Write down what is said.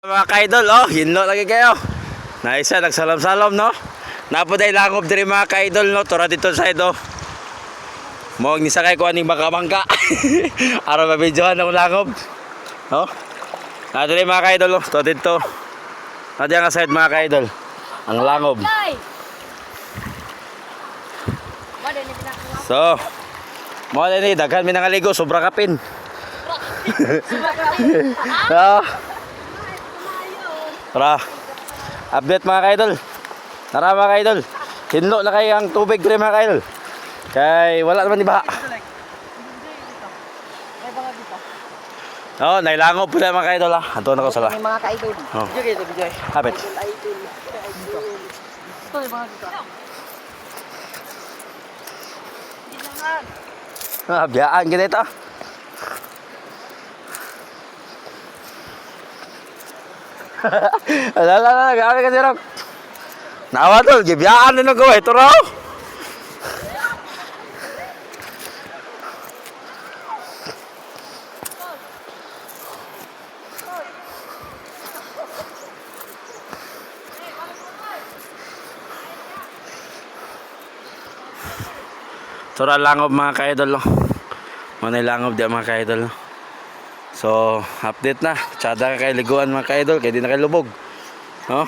Mga ka-idol, oh, hinlo lagi kayo. Naisa, nagsalam-salam, no? Napuday langob diri mga ka-idol, no? Tura dito sa ito. Mawag ni sakay ko aning bangka-bangka. Ara mabidyohan ang langob. No? Nadiri mga ka-idol, no? Tura dito. Nadiri nga side mga ka-idol. Ang langob. So, mo ni daghan mi nangaligo, sobra kapin. Ah. Tara. Update mga ka-idol. Tara mga ka-idol. Hinlo na kayo ang tubig diri mga ka-idol. Kay wala naman iba. Oh, nailangob pala mga ka-idol ha. Ato na ko sala. Mga ka-idol. Oh. Video kayo, video. Hapit. Ito yung mga dito. Ah, biyaan ganito. Ala, gawin ka sirok. Nawa tol, gibiyaan din ako ito raw. Tura langob mga ka-idol, no? Manay langob di mga ka-idol, no? So, update na. Tsada ka kay liguan mga ka-idol, kaya di na kayo lubog. No?